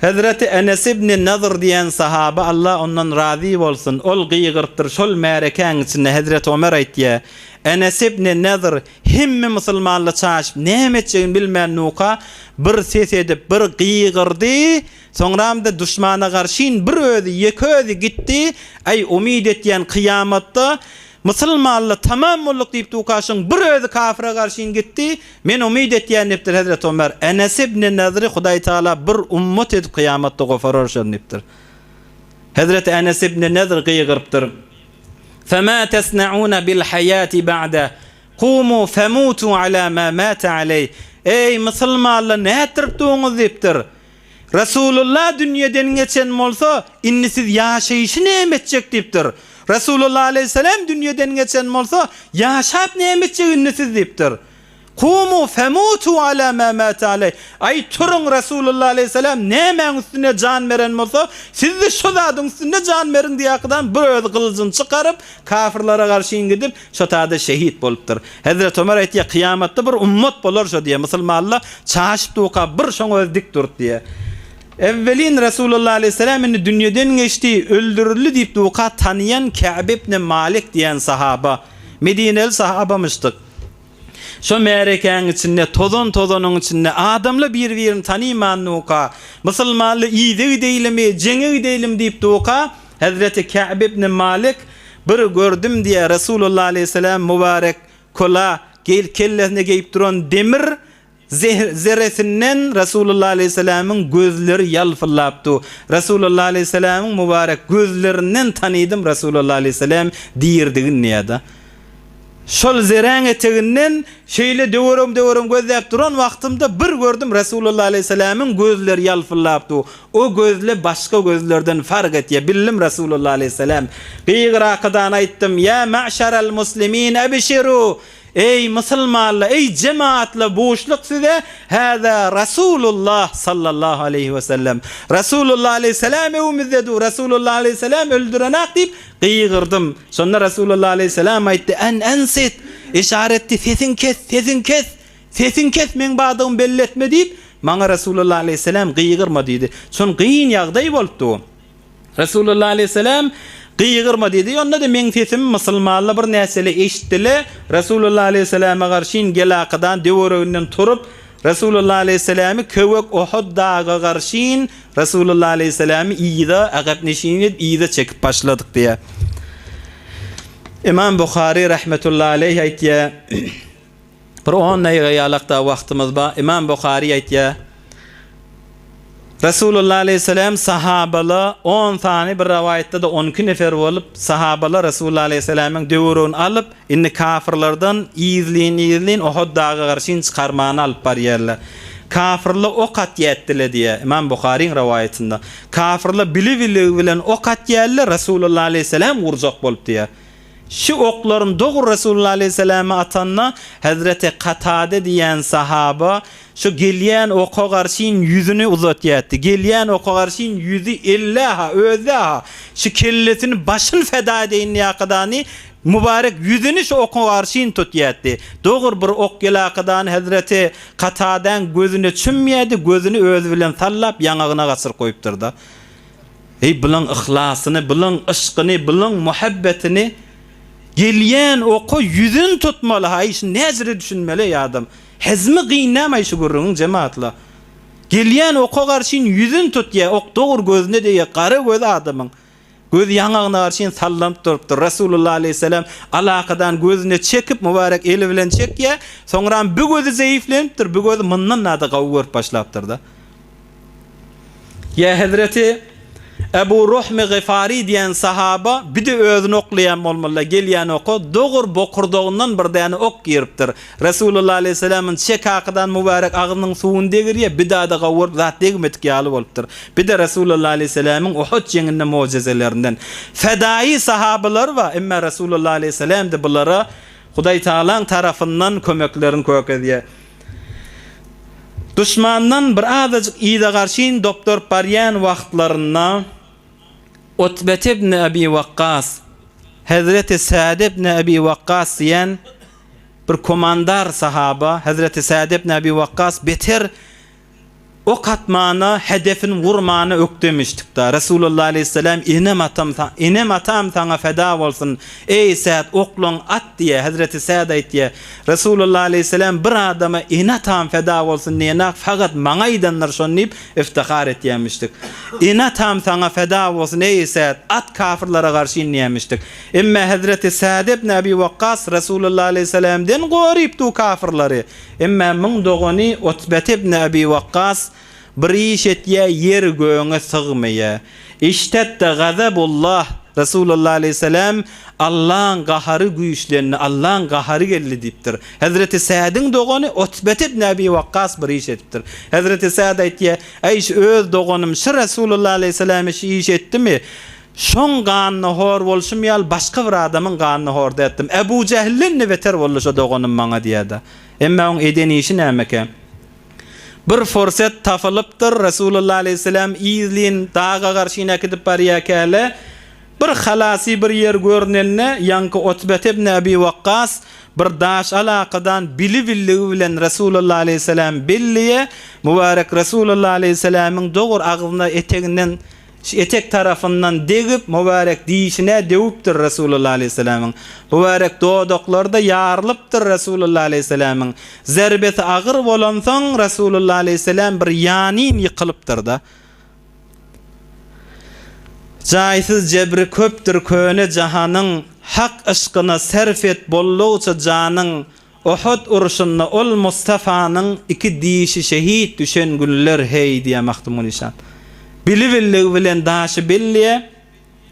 Hazreti Enes ibn Nadr diýen sahaba Allah ondan razy bolsun. Ol gıýgyrtdyr şol märekäň içinde Hazreti Ömer aýtdy. Enes ibn Nadr hemme musulmanlar çaşyp näme etjegini bilmän nuka bir ses edip bir gıýgyrdy. Soňramda düşmana garşyn bir özi, iki özi gitdi. Ay umid etýän kıyamatda musulmanlar tamam bolduk diýip tukaşyň bir özi kafira garşyn gitdi. Men umid etýän dipdir Hazrat Ömer. Enes ibn Nadr Hudaý Taala bir ummat edip kıyamatda gofararşan dipdir. Hazrat Enes ibn Nadr gıýgyrypdyr. فما تصنعون بالحياة بعد قوموا فموتوا على ما مات عليه. Ey musulmanlar ne etdiripdiňiz dipdir. Resulullah dünýeden geçen bolsa inni siz ýaşaýyşy näme etjek dipdir. Resulullah aleyhisselam dünýeden geçen bolsa ýaşap näme etjek inni siz dipdir. Kumu femutu ala ma mat alay. Ay turun Resulullah aleyhisselam näme üstüne can veren bolsa siz de şu zadyň üstüne can verin diýakdan bir öz kılıcını çıkarıp kafirlere garşy gidip şu taada şehit bolupdyr. Hazrat Ömer aýtdy kıyamatda bir ummat bolar şu diye musulmanlar çaşyp toka bir şoň özdik durdy diye. Evvelin Resulullah aleyhisselam'ın dünýeden geçti, öldürüldü diýip toka tanıyan Ka'b ibn Malik diýen sahaba, Medineli sahabamışdyk. Şu märekäň içinde tozonyň içinde adamla bir-birini tanyman nuka musulmanly ýyzy diýilimi jeňi diýilim diýip toka Hazreti Ka'b ibn Malik bir gördüm diye Resulullah aleyhisselam mübarek kola kellerine geyip duran demir zerresinden Resulullah aleyhisselam'ın gözleri yalfıllapdy. Resulullah aleyhisselam'ın mübarek gözlerinden tanıdım Resulullah aleyhisselam diýirdigin näde. Şol zerän eteginden şeýle döwürüm gözläp duran wagtymda bir gördüm Resulullah aleyhisselam'ın gözleri yalfıllapdy. O gözle başga gözlerden fark etýär. Bildim Resulullah aleyhisselam. Gıýgyrakadan aýtdym: "Ya ma'şaral muslimin abshiru." Ey musulmanlar, ey cemaatla boşluk size. Hâzâ Resulullah sallallahu aleyhi ve sellem. Resulullah aleyhisselam evimizdedu. Resulullah aleyhisselam öldürenak deyip gıygırdım. Sonra Resulullah aleyhisselam aytti en ensit. İşaretti sesin kes men badığım belli etme deyip bana Resulullah aleyhisselam gıygırma deydi. Son gıyın yağday bolupdu. Resulullah aleyhisselam gıygırma dedi. Onda da men sesim musulmanlar bir näsele eşitdile. Resulullah aleyhisselama garşyn gelakadan döwüründen turup Resulullah aleyhisselami kövek Uhud dağı garşyn Resulullah aleyhisselami iyida agap neşinip iyida çekip başladık diye. İmam Bukhari rahmetullahi aleyh aýtýar. Bir 10 ýylykda wagtymyz bar. İmam Bukhari aýtýar. Resulullah aleyhisselam sahabalar 10 tane bir rivayette de 12 nefer bolup sahabalar Resulullah aleyhisselam'ın döwürüni alıp inni kafirlerden izleyin Uhud dağı garşyn çykarmany alıp barýarlar. Kafirler ok atýatdylar diye İmam Bukhari'nin rivayetinde. Kafirler bili bilen ok atýarlar Resulullah aleyhisselam urjak bolup diye. Şu okların doğru Resulullah Aleyhisselam'a atanna Hazreti Katade diyen sahaba şu gelyen oka karşın yüzünü uzatyaptı. Gelyen oka karşın yüzü illaha özaha şu kellesini başın feda edeyin yakadani mübarek yüzünü şu oka karşın tutyaptı. Doğru bir ok gelakadan Hazreti Kataden gözünü çümmeydi, gözünü öz bilen sallap yanağına kasır koyup durdu. Bulan ihlasını, bulan ışkını, bulan muhabbetini gelyen oku yüzün tutmalı. Hayır, nezre düşünmeli ya adam. Hezmi kıynamay şu görürün cemaatla. Gelyen oku karşın yüzün tut ya. Ok doğru gözüne de ya. Karı göz adamın. Göz yanağına karşın sallanıp duruptur. Resulullah Aleyhisselam alakadan gözüne çekip mübarek eli bilen çek ya. Sonra bir gözü zayıfleniptir. Bir gözü mından nada kavur başlaptır da. Ya Hazreti Ebu Ruhmi Gıfari diyen sahaba bir de özünü oklayan olmalı. Gelyen oku doğru bokurduğundan bir tane ok giriptir. Resulullah Aleyhisselam'ın çek akıdan mübarek ağının suğun degir ya bir daha da kavur zat degmetik yalı oluptur. Bir de Resulullah Aleyhisselam'ın Uhud jenginde mucizelerinden. Fedai sahabalar var. Ama Resulullah Aleyhisselam de bunlara Huday Taala'nın tarafından kömeklerini kökediye. Düşmandan bir azıcık iyide karşın doktor Paryan vaxtlarına Utbet ibn Abi Vakkas, Hazreti Sa'd ibn Abi Vakkas diyen bir komandar sahaba, Hazreti Sa'd ibn Abi Vakkas beter o katmana hedefin vurmana ökdemiştik da Resulullah Aleyhisselam inem atam sana feda olsun ey Sa'd oklun at diye Hazreti Sa'd aytiye Resulullah Aleyhisselam bir adama inatam feda olsun diye fakat mağaydanlar şonlayıp iftihar etyemiştik. İnatam sana feda olsun ey Sa'd at kafirlere karşı inleyemiştik. Emme Hazreti Sa'd ibn Abi Vakkas Resulullah Aleyhisselam'den gorip du kafirleri. Emme min doğuni Utbet ibn Abi Vakkas bir iş etye yer göğüne sığmaya. İştette gazabullah Resulullah Aleyhisselam Allah'ın qaharı güýçlerini, Allah'ın qaharı geldi diptir. Hazreti Sa'd'ın doğunu Utbet ibn Abi Vakkas bir iş etiptir. Hazreti Sa'd aytye, "Ey öz doğunum şu Resulullah Aleyhisselam iş etti mi? Şon ganny hor bolşum ýal başga bir adamın ganny hor etdim. Ebu Cehil'in beter bolşa doğunum maňa diýdi. Emma on eden işi nämeke? Bir fursat tapylypdyr. Resulullah Aleyhisselam izlin dağa garşyna gidip barýakale. Bir halasi bir yer görnenne yankı Utbet ibn Abi Vakkas bir daş alaqadan bili-bili bilen Resulullah Aleyhisselam billiye mübarek Resulullah Aleyhisselam'ın doğru ağzına eteginden etek tarafından degip mübarek dişine dewipdir Resulullah Aleyhisselam'ın. Mübarek doğdoklarda yarılıpdır Resulullah Aleyhisselam'ın. Zerbeti ağır bolansan Resulullah Aleyhisselam bir yanin yıkılıpdır da. Caýsyz jebri köpdür köne jahanın hak aşkyna serf et bolluça janyň Uhud uruşunda ol Mustafa'nın iki dişi şehit düşen günler hey diye mahtumun işan. Bili-bili bilen daşı billiye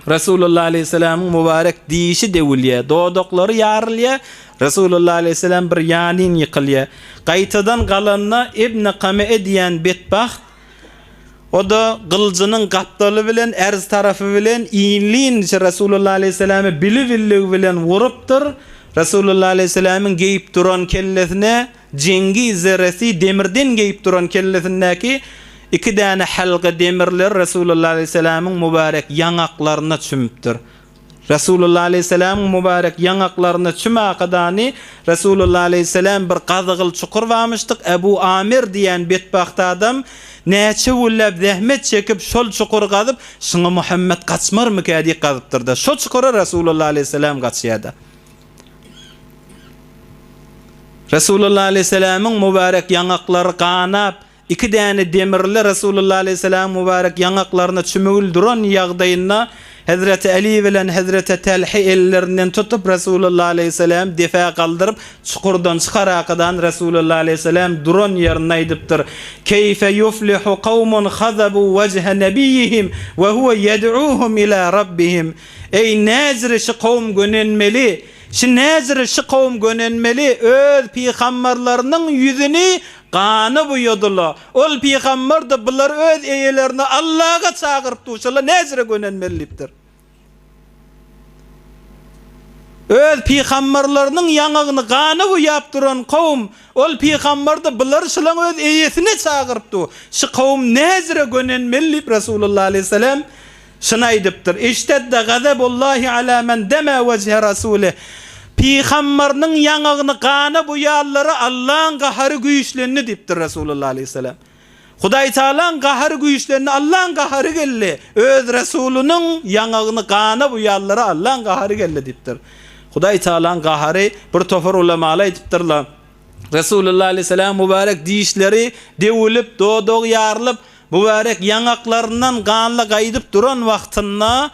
Resulullah Aleyhisselam'ın mübarek dişi devulye doğdokları yarılye Resulullah Aleyhisselam bir yanin yıkılye. Qaytadan galanna İbn Qami'e diyen betbaht o da gılcının kaptalı bilen erz tarafı bilen iyinliğin Resulullah Aleyhisselam'ı bili-bili bilen vuruptur. Resulullah Aleyhisselam'ın geyip duran kellesine cengi zerresi demirden geyip duran kellesindeki iki tane halqa demirler Resulullah Aleyhisselam'ın mübarek yanaklarına çümüptür. Resulullah Aleyhisselam'ın mübarek yanaklarına çümaqadani Resulullah Aleyhisselam bir qazıqıl çukur varmıştık. Ebu Amir diyen betbaht adam näçe ullab zahmet çekip şol çukur qazyp şuna Muhammed qaçmar mı kadi qazyptır da şol çukura Resulullah Aleyhisselam qaçýardy. Resulullah Aleyhisselam'ın mübarek yanakları qanap iki tane demirli Resulullah Aleyhisselam mübarek yanaklarına çümügül duran ýagdaýynda Hazreti Ali bilen Hazreti Talha ellerinden tutup Resulullah Aleyhisselam defa kaldırıp çukurdan çıkarakadan Resulullah Aleyhisselam duran yerine aýdypdyr. Keyfe yuflihu kavmun hazabu vejhe nebiyihim ve huve yed'uhum ila rabbihim. Ey nazir şu kavm gönenmeli. Şu nazir şu kavm gönenmeli. Öz peygamberlerinin yüzünü qany buýadylar. Ol peýgamber de bular öz eýelerini Allah'a çağırıp duşala nazire gönenmelipdir. öz peygamberleriniň ýangyny gany buýap duran kowm, ol peýgamberdi bular şolaň öz eýesine çagyrypdy. Şu kowm näzire gönenmeli Rasulullah aleyhi selam şuna aýdypdyr. İştedde gazabullahi ala men dema wejhe rasulih. Peýgamberniň ýangyny gany buýarlary Allah'ın gahary güýçlerini dipdir Rasulullah aleyhi selam. Hudaý Taala'nın gahary güýçlerini Allah'ın gahary geldi. Öz Rasulunyň ýangyny gany buýarlary Allah'ın gahary geldi dipdir. Hudaý Taala'nın gahary bir tofar ulamalar aýdypdyrlar. Rasulullah aleyhi selam mübarek diýişleri dewilip, dodog ýarylyp, mübarek ýanaklaryndan ganly gaýdyp duran wagtynda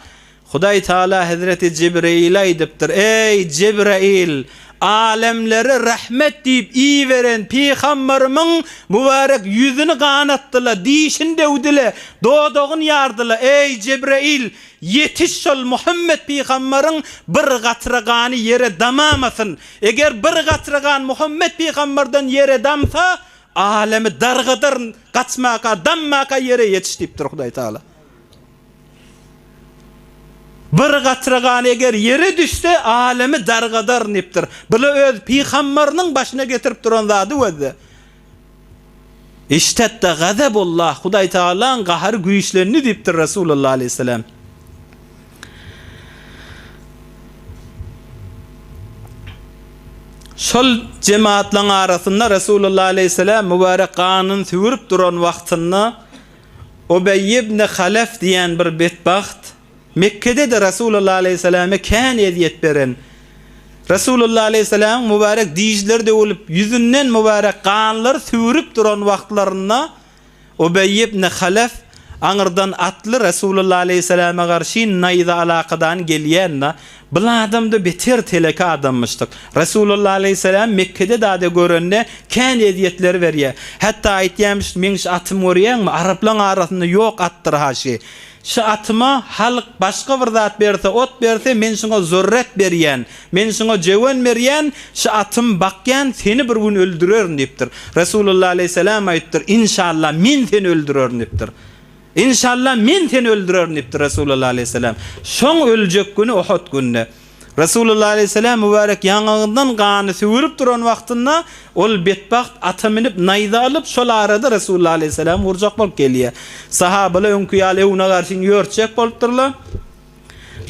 Hudaý Taala Hazreti Cibril aýdypdyr. Ey Cibril, alemlere rahmet diýip iýveren peýgamberimiň mübarek ýüzüni ganatdylar, diýişini dewdiler, dodogyny ýardylar. Ey Cibril, yetiş şol Muhammed peýgamberiň bir gatragany ýere damamasyn. Eger bir gatragan Muhammed peýgamberden ýere damsa, alemi dargadyr, gaçmaka, dammaka ýere ýetişipdir Hudaý Taala. Bir gatragan eger yere düşse alemi dargadar niptir. Bula öz peýgamberiniň başyna getirip duran zady wezdi. İştedde gazabullah, Hudaý Taala'nın gahary güýçlerini dipdir Rasulullah aleyhi selam. Şol cemaatlaryň arasynda Rasulullah aleyhi selam mübarek ganyny süwürip duran wagtynda Ubey ibn Halaf diýen bir betbaht Mekke'de de Rasulullah aleyhisselam'a kän eziyet beren. Rasulullah aleyhisselam mübarek diýişleri de olup yüzünden mübarek kanlar süwürip duran wagtlarynda Ubey ibn Halaf aňyrdan atly Rasulullah aleyhisselam'a garşy naýda alakadan gelýände bu adam da beter teleke adammışdyk. Rasulullah aleyhisselam Mekke'de de görende kän eziyetleri berýär. Hatda aýtýarmy, men şu atym görýärmi? Araplar arasynda ýok atdyr haşy. Şu atıma halk başka bir zat berse, ot berse, men şuna zurret berýän, men şuna jewen berýän, şu atym bakýan, seni bir gün öldürerim dipdir. Rasulullah aleyhisselam aýtdyr, inşallah men seni öldürerim dipdir. İnşallah men seni öldürerim dipdir Rasulullah aleyhisselam. Şoň öljek günü Uhud günü. Rasulullah aleyhisselam mübarek ýangyňdan gany süwürip duran wagtynda ol betbaht ata minip naýda alyp şol arada Rasulullah aleyhisselam urjak bolup gelýär. Sahabalar öňkü ýaly ona garşy ýörçek bolupdyrlar.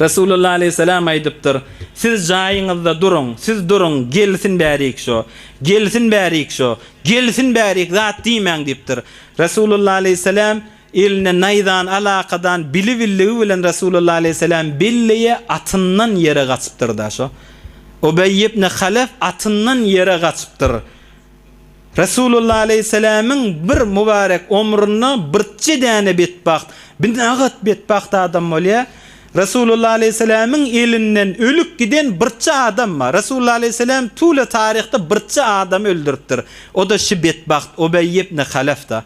Rasulullah aleyhisselam aýdypdyr: "Siz jaýyňyzda durun, siz durun, gelsin bärik şo. Gelsin bärik şo. Gelsin bärik zat diýmän" diýipdir. Rasulullah aleyhisselam eline naýdan alakadan bilibilligi bilen Rasulullah aleyhisselam billeye atyndan ýere gaçypdyr da şo. Ubey ibn Halaf atyndan ýere gaçypdyr. Rasulullah aleyhisselamyň bir mübarek ömrüne birçi däne betbaht, binagat betbaht adam bolýar. Rasulullah aleyhisselamyň elinden ölüp giden birçi adam var. Rasulullah aleyhisselam tula tarihte birçi adam öldüripdir. O da şu betbaht Ubey ibn Halaf da.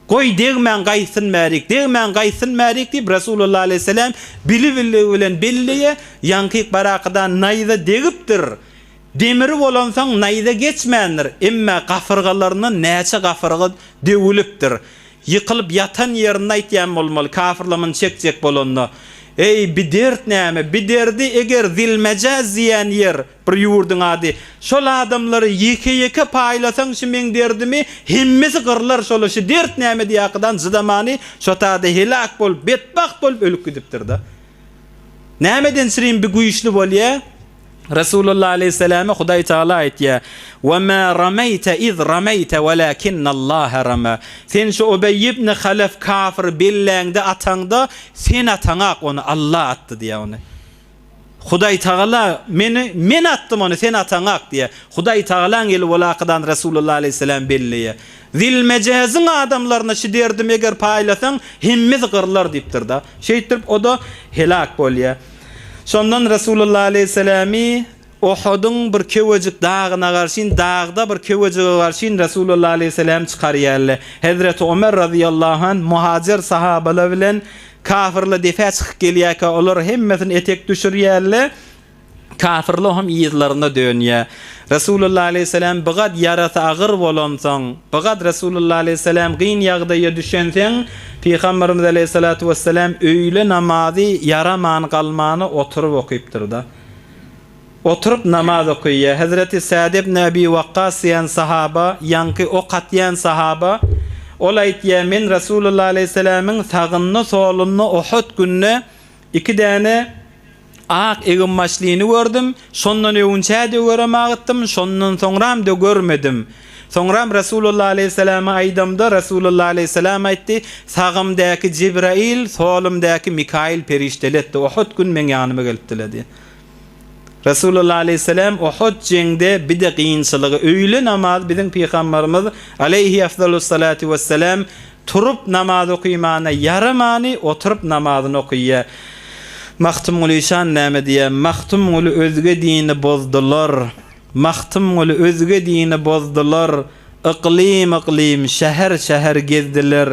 Koy degmen gaýsyn märik, degmen gaýsyn märik diýip Rasulullah aleyhisselam bilibilligi bilen belliye ýankyk barakadan naýda degipdir. Demiri bolansaň naýda geçmändir. Emma gafyrgalaryndan näçe gafyrga dewilipdir. Ýykylyp ýatan ýerine aýtýan bolmaly, kafirlamyn çekjek bolanda. Ey bidert näme? Biderdi eger zilmejaz diýen yer bir ýurdun ady. Şol adamlary ýeke-ýeke paýlasaň şu men derdimi hemmesi gyrlar şol şu dert näme diýakydan zydamany şotady helak bolup betbaht bolup ölüp gidipdir da. Nämeden sirin bir güýçli bolýar? Rasulullah aleyhisselam'a Hudaý Taala aýtýar: "Wa ma ramayta iz ramayta walakinna Allah rama." Sen şu Ubey ibn Halaf kafir belläňde ataňda sen ataňa onu Allah atdy diýär onu. Hudaý Taala men attym onu sen ataňa diýär. Hudaý Taalaň eli walaqadan Rasulullah aleyhisselam belliýär. Zil mejazyň adamlaryna şu derdim eger paýlasaň hemmesi gyrlar diýipdir da. Şeýtdirip o da helak bolýar. Şondan Rasulullah aleyhisselami Uhud'un bir kewejik dağına garşyn, dağda bir kewejige garşyn Rasulullah aleyhisselam çykarýarlar. Hazreti Ömer radıyallahu anh muhacir sahabalar bilen kafirle defa çykyp gelýärkä, olar hemmesini etek düşürýärler. Kafirler hem ýyzlaryna dönýär. Rasulullah aleyhisselam bigad yarasy agyr bolansaň, bigad Rasulullah aleyhisselam gyn ýagdaýa düşenseň, Peygamberimiz aleyhissalatu vesselam öýle namazy yaraman galmany oturup okypdyr da. oturup namaz okuýar. Hazreti Sa'd ibn Abi Waqqas diýen sahaba, ýanky o qatýan sahaba, ol aýtýar, men Rasulullah aleyhisselamyň sagyny soluny Uhud günne 2 däne ak egin maşlyny gördüm. Şondan öňçäde göremagtym, şondan soňram da görmedim. Soňram Rasulullah aleyhisselam aýdymda Rasulullah aleyhisselam aýtdy, sagymdaky Jibrail, solumdaky Mikail perişteletdi. Uhud gün men ýanyma gelipdiler diýdi. Rasulullah aleyhisselam Uhud jengde bir de kıyınçılığı öýle namaz bizim Peygamberimiz aleyhi afdalus salatu vesselam turup namaz okuymana yaramani oturup namazını okuýar. Mahtum ulişan näme diýär? Mahtum ul özge dini bozdular. Mahtum ul özge dini bozdular. Iqlim şäher gezdiler.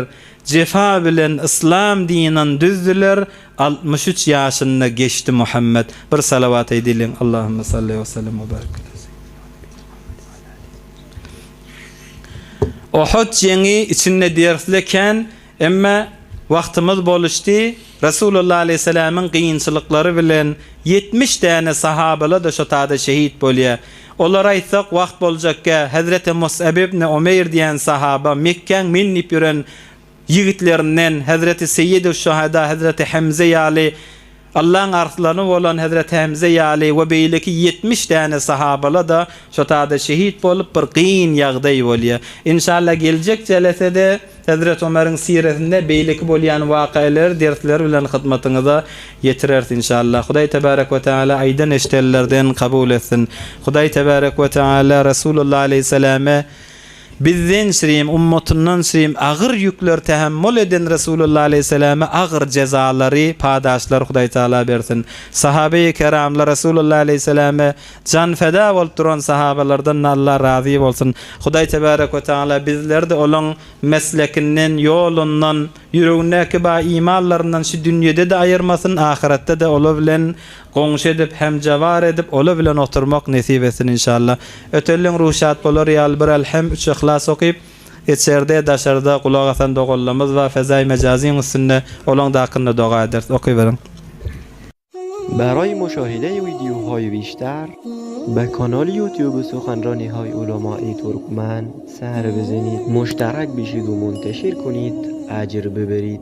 Cefa bilen İslam dininden düzdüler. 63 ýaşynda geçti Muhammed. Bir salavat eýdilen. Allahumme salli ve sellem ve barik. Uhud jeňi içinde dersleken emma wagtymyz boluşdy. Rasulullah aleyhisselamyň kıyınçylyklary bilen 70 tane sahabalar da şotada şehit bolýar. Olar aýtsak wagt boljakka Hazreti Mus'ab ibn Umayr diýen sahaba Mekkeň minnip ýören yigitlerinden Hazreti Seyyid-i Şuhada Hazreti Hamza ýaly Allah'ın arslaryny bolan Hazreti Hamza ýaly we beýleki 70 tane sahabalar da şotada şehit bolup bir kıyın ýagdaý bolýar. İnşallah geljek jelesede Hazreti Ömer'in siretinde beýleki bolýan wakaýlar, dersler bilen hyzmatyňyza ýetirerdi inşallah. Hudaý tebarek we taala aýdan eşdellerden kabul etsin. Hudaý tebarek we taala Rasulullah aleyhisselame bizden şirim ummatyndan şirim agyr ýükler tähammül eden Rasulullah aleyhisselame agyr jezalary, padaşlar Hudaý taala bersin. Sahabe-i keramlar Rasulullah aleyhisselame can feda bolup duran sahabalardan Allah razy bolsun. Hudaý tebarek we taala bizler de olan meslekinden, ýolundan, ýüregindäki ba imanlaryndan şu dünýede de aýyrmasyn, ahiretde de ola bilen goňşy edip hem javar edip ola bilen oturmak nesip etsin inşallah. Ötelliň ruhşat bolar ýal bir alham 3 ihlas okyp etşerde daşarda kulak asan dogallamyz we fezai mejaziň üstünde olan da hakkında doga ederiz. Okyberin. برای مشاهده ویدیوهای بیشتر به کانال یوتیوب سخنرانی های علماء ترکمن سر بزنید، مشترک بشید و منتشر کنید، اجر ببرید.